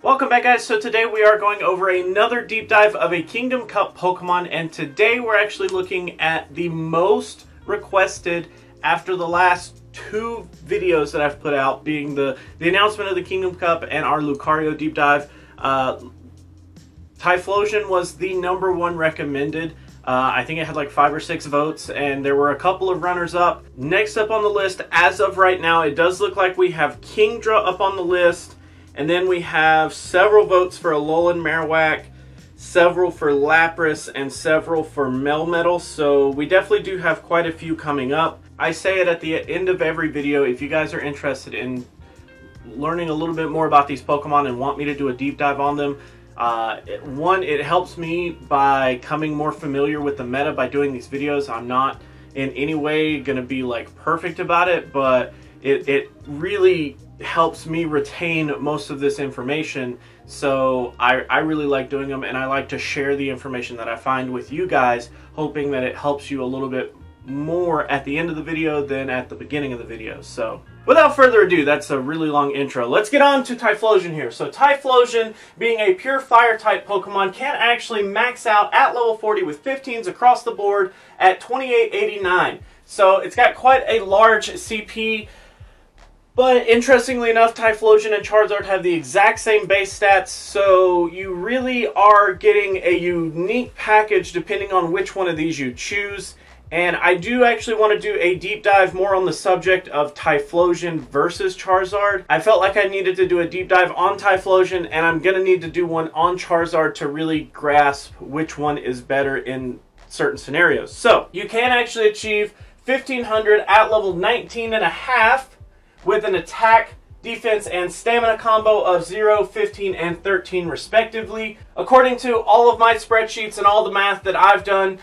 Welcome back, guys. So today we are going over another deep dive of a Kingdom Cup Pokemon, and today we're actually looking at the most requested after the last two videos that I've put out, being the announcement of the Kingdom Cup and our Lucario deep dive. Typhlosion was the #1 recommended. I think it had like 5 or 6 votes, and there were a couple of runners up. Next up on the list, as of right now, it does look like we have Kingdra up on the list. And then we have several votes for Alolan Marowak, several for Lapras, and several for Melmetal. So we definitely do have quite a few coming up. I say it at the end of every video. If you guys are interested in learning a little bit more about these Pokemon and want me to do a deep dive on them, one, it helps me by coming more familiar with the meta by doing these videos. I'm not in any way going to be like perfect about it, but it really helps me retain most of this information. So I really like doing them, and I like to share the information that I find with you guys, hoping that it helps you a little bit more at the end of the video than at the beginning of the video. So without further ado, that's a really long intro. Let's get on to Typhlosion here. So Typhlosion, being a pure fire type Pokemon, can actually max out at level 40 with 15s across the board at 2889. So it's got quite a large CP. But interestingly enough, Typhlosion and Charizard have the exact same base stats, so you really are getting a unique package depending on which one of these you choose. And I do actually want to do a deep dive more on the subject of Typhlosion versus Charizard. I felt like I needed to do a deep dive on Typhlosion, and I'm going to need to do one on Charizard to really grasp which one is better in certain scenarios. So you can actually achieve 1500 at level 19.5 with an attack, defense, and stamina combo of 0, 15, and 13 respectively. According to all of my spreadsheets and all the math that I've done,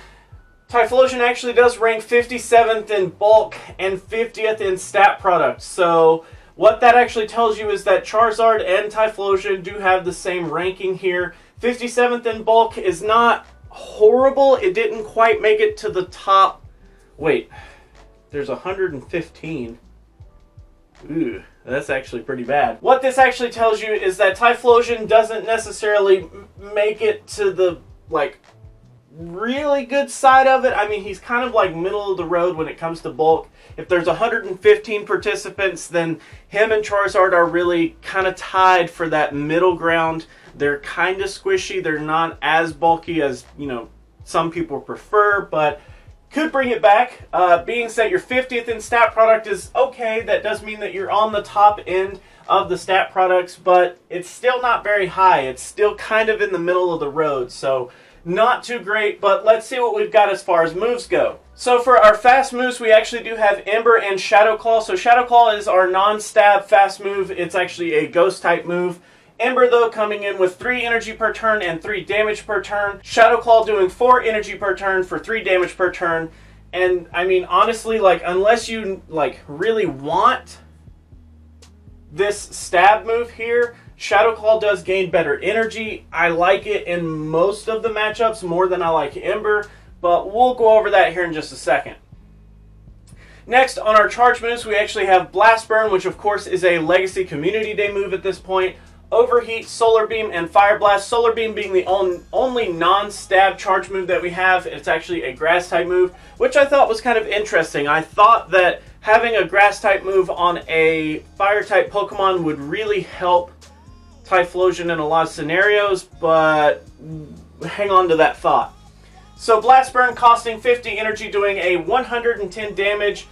Typhlosion actually does rank 57th in bulk and 50th in stat products. So what that actually tells you is that Charizard and Typhlosion do have the same ranking here. 57th in bulk is not horrible. It didn't quite make it to the top. Wait, there's 115. Ooh, that's actually pretty bad. What this actually tells you is that Typhlosion doesn't necessarily make it to the, like, really good side of it. I mean, he's kind of like middle of the road when it comes to bulk. If there's 115 participants, then him and Charizard are really kind of tied for that middle ground. They're kind of squishy. They're not as bulky as, you know, some people prefer, but could bring it back. Being said, your 50th in stat product is okay. That does mean that you're on the top end of the stat products, but it's still not very high. It's still kind of in the middle of the road, so not too great. But let's see what we've got as far as moves go. So for our fast moves, we actually do have Ember and Shadow Claw. So Shadow Claw is our non-stab fast move. It's actually a ghost type move. Ember, though, coming in with 3 energy per turn and 3 damage per turn. Shadow Claw doing 4 energy per turn for 3 damage per turn. And, I mean, honestly, like, unless you, like, really want this stab move here, Shadow Claw does gain better energy. I like it in most of the matchups more than I like Ember, but we'll go over that here in just a second. Next, on our charge moves, we actually have Blast Burn, which, of course, is a Legacy Community Day move at this point. Overheat, Solar Beam, and Fire Blast. Solar Beam being the only non-stab charge move that we have. It's actually a grass type move, which I thought was kind of interesting. I thought that having a grass type move on a fire type Pokemon would really help Typhlosion in a lot of scenarios, but hang on to that thought. So Blast Burn, costing 50 energy, doing a 110 damage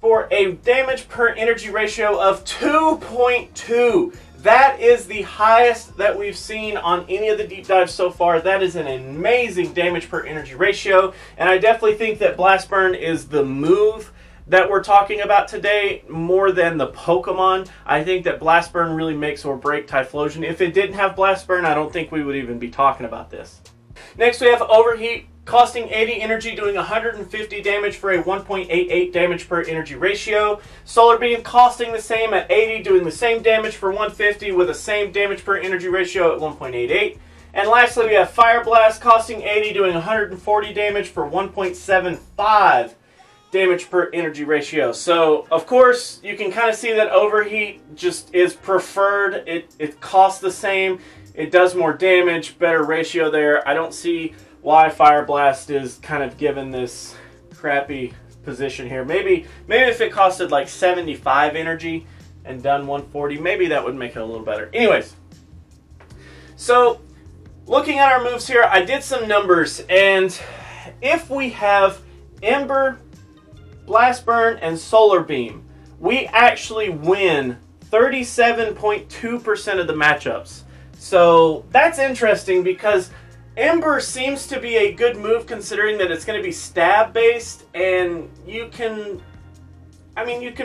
for a damage per energy ratio of 2.2. That is the highest that we've seen on any of the deep dives so far. That is an amazing damage per energy ratio, and I definitely think that Blast Burn is the move that we're talking about today more than the Pokemon. I think that Blast Burn really makes or break Typhlosion. If it didn't have Blast Burn, I don't think we would even be talking about this. Next, we have Overheat, costing 80 energy, doing 150 damage for a 1.88 damage per energy ratio. Solar Beam, costing the same at 80, doing the same damage for 150 with the same damage per energy ratio at 1.88. And lastly, we have Fire Blast, costing 80, doing 140 damage for 1.75 damage per energy ratio. So of course you can kind of see that overheat just is preferred. It costs the same, it does more damage, better ratio there. I don't see why Fire Blast is kind of given this crappy position here. Maybe if it costed like 75 energy and done 140, maybe that would make it a little better. Anyways, so looking at our moves here, I did some numbers, and if we have Ember, Blast Burn, and Solar Beam, we actually win 37.2% of the matchups. So that's interesting because Ember seems to be a good move considering that it's going to be stab based, and you can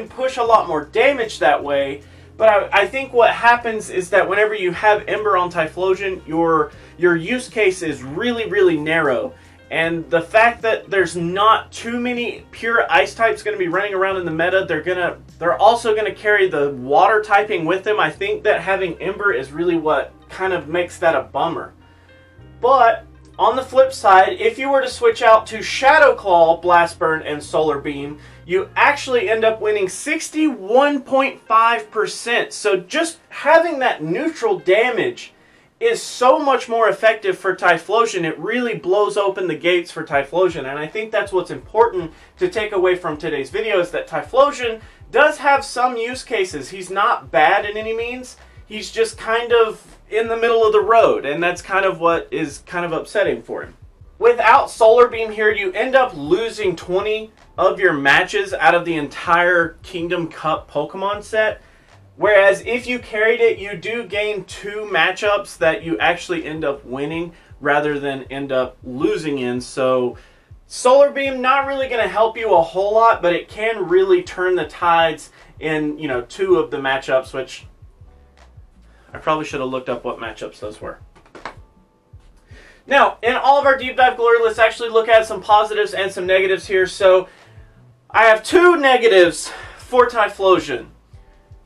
push a lot more damage that way. But I think what happens is that whenever you have Ember on Typhlosion, your use case is really, really narrow. And the fact that there's not too many pure ice types going to be running around in the meta, they're also going to carry the water typing with them. I think that having Ember is really what kind of makes that a bummer. But on the flip side, if you were to switch out to Shadow Claw, Blast Burn, and Solar Beam, you actually end up winning 61.5%. So just having that neutral damage is so much more effective for Typhlosion. It really blows open the gates for Typhlosion, and I think that's what's important to take away from today's video, is that Typhlosion does have some use cases. He's not bad in any means. He's just kind of in the middle of the road, and that's kind of what is kind of upsetting for him. Without Solar Beam here, you end up losing 20 of your matches out of the entire Kingdom Cup Pokemon set. Whereas if you carried it, you do gain 2 matchups that you actually end up winning rather than end up losing in. So Solar Beam not really going to help you a whole lot, but it can really turn the tides in, 2 of the matchups, which I probably should have looked up what matchups those were. Now, in all of our deep dive glory, let's actually look at some positives and some negatives here. So I have 2 negatives for Typhlosion.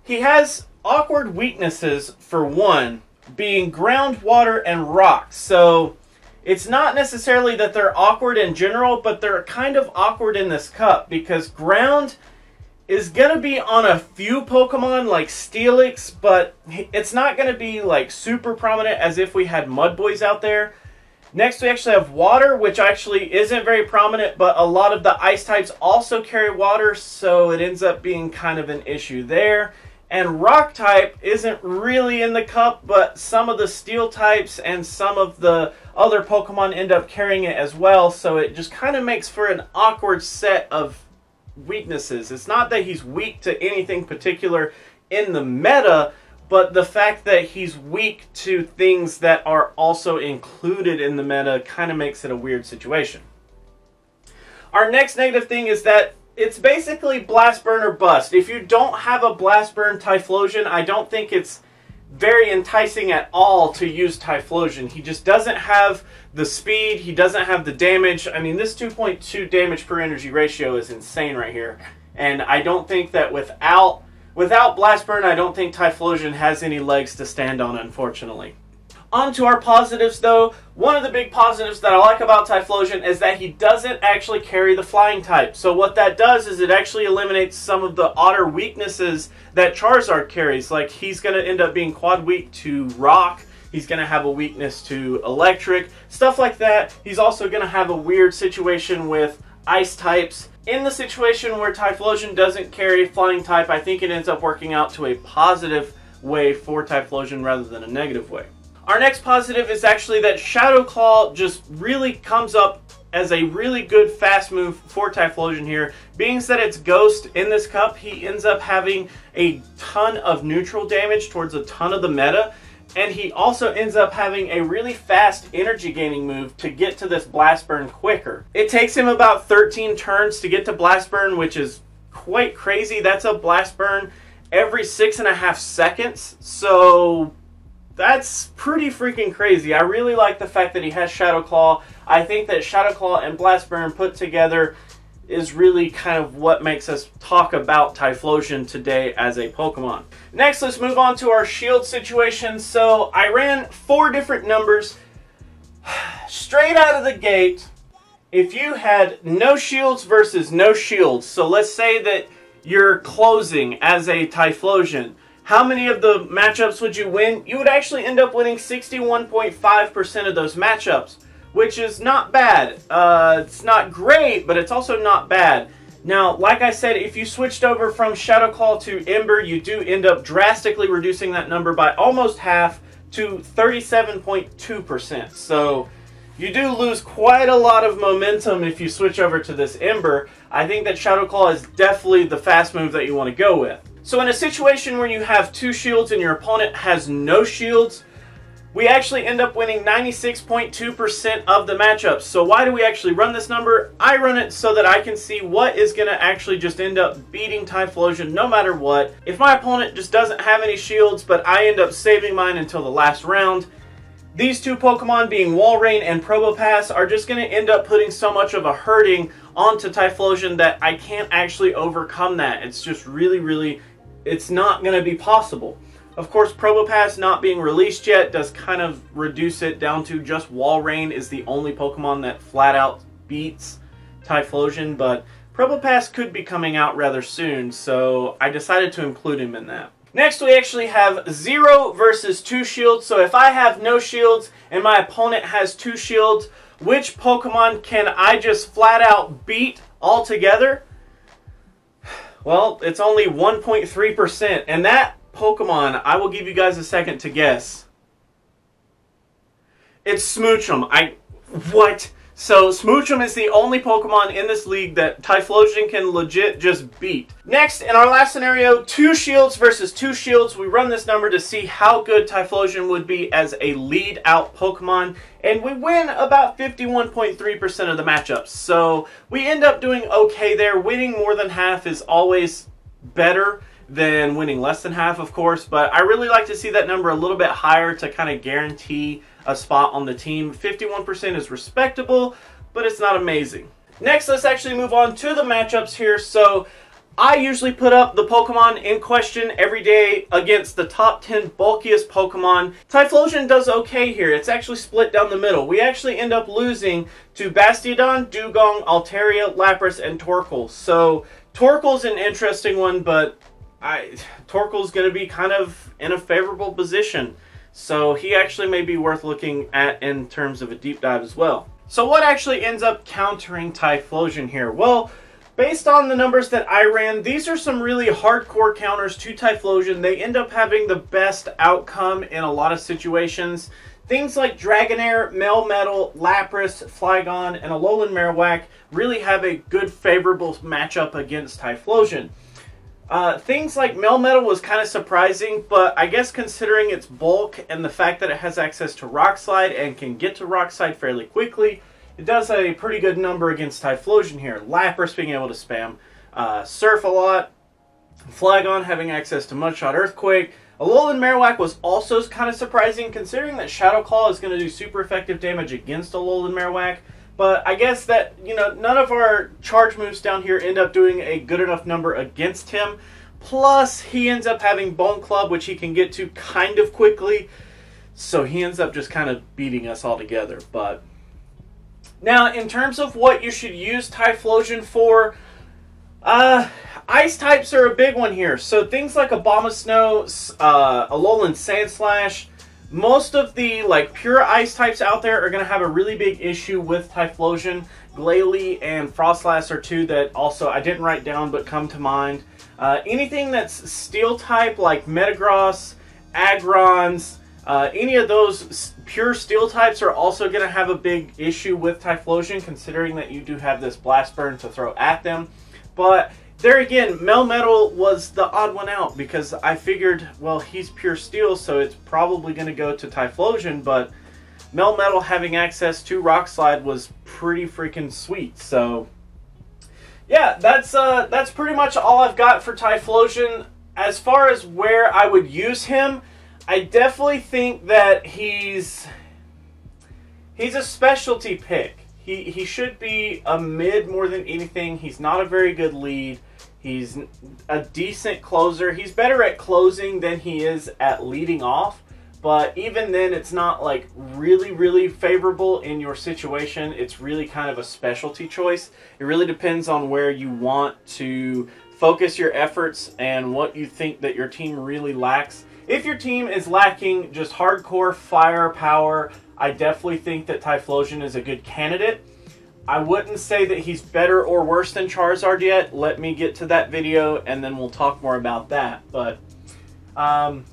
He has awkward weaknesses, for one, being ground, water, and rock. So it's not necessarily that they're awkward in general, but they're kind of awkward in this cup, because ground is going to be on a few Pokemon like Steelix, but it's not going to be like super prominent as if we had Mudboys out there. Next, we actually have water, which actually isn't very prominent, but a lot of the ice types also carry water, so it ends up being kind of an issue there. And rock type isn't really in the cup, but some of the steel types and some of the other Pokemon end up carrying it as well, so it just kind of makes for an awkward set of weaknesses. It's not that he's weak to anything particular in the meta, but the fact that he's weak to things that are also included in the meta kind of makes it a weird situation. Our next negative thing is that it's basically Blast Burn or bust. If you don't have a Blast Burn Typhlosion, I don't think it's very enticing at all to use Typhlosion. He just doesn't have the speed, he doesn't have the damage. I mean, this 2.2 damage per energy ratio is insane right here. And I don't think that without Blast Burn, I don't think Typhlosion has any legs to stand on, unfortunately. On to our positives, though. One of the big positives that I like about Typhlosion is that he doesn't actually carry the flying type. So what that does is it actually eliminates some of the odder weaknesses that Charizard carries. Like, he's going to end up being quad weak to rock. He's going to have a weakness to electric. Stuff like that. He's also going to have a weird situation with ice types. In the situation where Typhlosion doesn't carry flying type, I think it ends up working out to a positive way for Typhlosion rather than a negative way. Our next positive is actually that Shadow Claw just really comes up as a really good fast move for Typhlosion here. Being that it's Ghost in this cup, he ends up having a ton of neutral damage towards a ton of the meta. And he also ends up having a really fast energy gaining move to get to this Blast Burn quicker. It takes him about 13 turns to get to Blast Burn, which is quite crazy. That's a Blast Burn every 6.5 seconds. So that's pretty freaking crazy. I really like the fact that he has Shadow Claw. I think that Shadow Claw and Blast Burn put together is really kind of what makes us talk about Typhlosion today as a Pokemon. Next, let's move on to our shield situation. So I ran 4 different numbers. Straight out of the gate, If you had no shields versus no shields, so let's say that you're closing as a Typhlosion, how many of the matchups would you win? You would actually end up winning 61.5% of those matchups, which is not bad. It's not great, but it's also not bad. Now, like I said, if you switched over from Shadow Claw to Ember, you do end up drastically reducing that number by almost half to 37.2%. So you do lose quite a lot of momentum if you switch over to this Ember. I think that Shadow Claw is definitely the fast move that you want to go with. So in a situation where you have 2 shields and your opponent has no shields, we actually end up winning 96.2% of the matchups. So why do we actually run this number? I run it so that I can see what is going to actually just end up beating Typhlosion no matter what. If my opponent just doesn't have any shields, but I end up saving mine until the last round, these 2 Pokemon, being Walrein and Probopass, are just going to end up putting so much of a hurting onto Typhlosion that I can't actually overcome that. It's just really, it's not going to be possible. Of course, Probopass not being released yet does kind of reduce it down to just Walrein is the only Pokemon that flat out beats Typhlosion, but Probopass could be coming out rather soon, so I decided to include him in that. Next, we actually have 0 versus 2 shields. So if I have no shields and my opponent has 2 shields, which Pokemon can I just flat out beat altogether? Well, it's only 1.3%, and that Pokemon, I will give you guys a second to guess. It's Smoochum. What? So Smoochum is the only Pokemon in this league that Typhlosion can legit just beat. Next, in our last scenario, 2 shields versus 2 shields. We run this number to see how good Typhlosion would be as a lead out Pokemon, and we win about 51.3% of the matchups. So we end up doing okay there. Winning more than half is always better than winning less than half, of course, but I really like to see that number a little bit higher to kind of guarantee a spot on the team. 51% is respectable, but it's not amazing. Next, let's actually move on to the matchups here. So I usually put up the Pokemon in question every day against the top 10 bulkiest Pokemon. Typhlosion does okay here. It's actually split down the middle. We actually end up losing to Bastiodon, Dugong, Altaria, Lapras, and Torkoal. So Torkoal's an interesting one, but Torkoal's going to be kind of in a favorable position. So he actually may be worth looking at in terms of a deep dive as well. So what actually ends up countering Typhlosion here? Well, based on the numbers that I ran, these are some really hardcore counters to Typhlosion. They end up having the best outcome in a lot of situations. Things like Dragonair, Melmetal, Lapras, Flygon, and Alolan Marowak really have a good favorable matchup against Typhlosion. Things like Melmetal was kind of surprising, but I guess considering its bulk and the fact that it has access to Rock Slide and can get to Rock Slide fairly quickly, it does have a pretty good number against Typhlosion here. Lapras being able to spam Surf a lot, Flygon having access to Mudshot Earthquake. Alolan Marowak was also kind of surprising considering that Shadow Claw is going to do super effective damage against Alolan Marowak. But I guess that, you know, none of our charge moves down here end up doing a good enough number against him. Plus, he ends up having Bone Club, which he can get to kind of quickly. So he ends up just kind of beating us all together. But now, in terms of what you should use Typhlosion for, ice types are a big one here. So things like Abomasnow, Alolan Sandslash, most of the pure ice types out there are going to have a really big issue with Typhlosion. Glalie and Frostlass are 2 that also I didn't write down but come to mind. Anything that's steel type like Metagross, Agrons, any of those pure steel types are also going to have a big issue with Typhlosion considering that you do have this Blast Burn to throw at them. But there again, Melmetal was the odd one out because I figured, well, he's pure steel, so it's probably going to go to Typhlosion, but Melmetal having access to Rock Slide was pretty freaking sweet. So yeah, that's pretty much all I've got for Typhlosion. As far as where I would use him, I definitely think that he's a specialty pick. He should be a mid more than anything. He's not a very good lead. He's a decent closer. He's better at closing than he is at leading off. but even then it's not like really favorable in your situation. It's really kind of a specialty choice. It really depends on where you want to focus your efforts and what you think that your team really lacks. If your team is lacking just hardcore firepower, I definitely think that Typhlosion is a good candidate. I wouldn't say that he's better or worse than Charizard yet. Let me get to that video and then we'll talk more about that. But I'm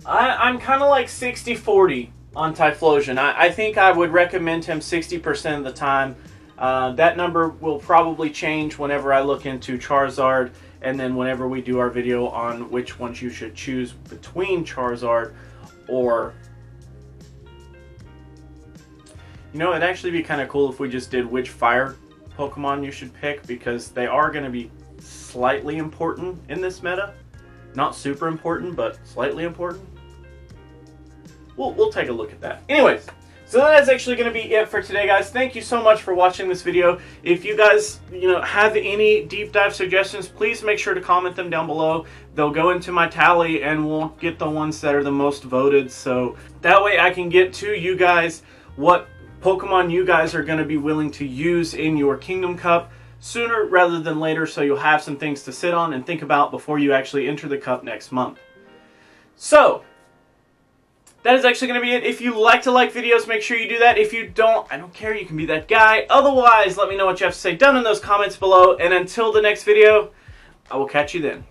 kind of like 60-40 on Typhlosion. I think I would recommend him 60% of the time. That number will probably change whenever I look into Charizard and then whenever we do our video on which ones you should choose between Charizard or... You know, it'd actually be kind of cool if we just did which fire Pokemon you should pick, because they are going to be slightly important in this meta. Not super important, but slightly important. We'll take a look at that. Anyways, so that's actually going to be it for today, guys. Thank you so much for watching this video. If you guys, have any deep dive suggestions, please make sure to comment them down below. They'll go into my tally and we'll get the ones that are the most voted. So that way I can get to you guys what Pokemon you guys are going to be willing to use in your Kingdom Cup sooner rather than later, so you'll have some things to sit on and think about before you actually enter the Cup next month. So, that is actually going to be it. If you like to like videos, make sure you do that. If you don't, I don't care, you can be that guy. Otherwise, let me know what you have to say down in those comments below, and until the next video, I will catch you then.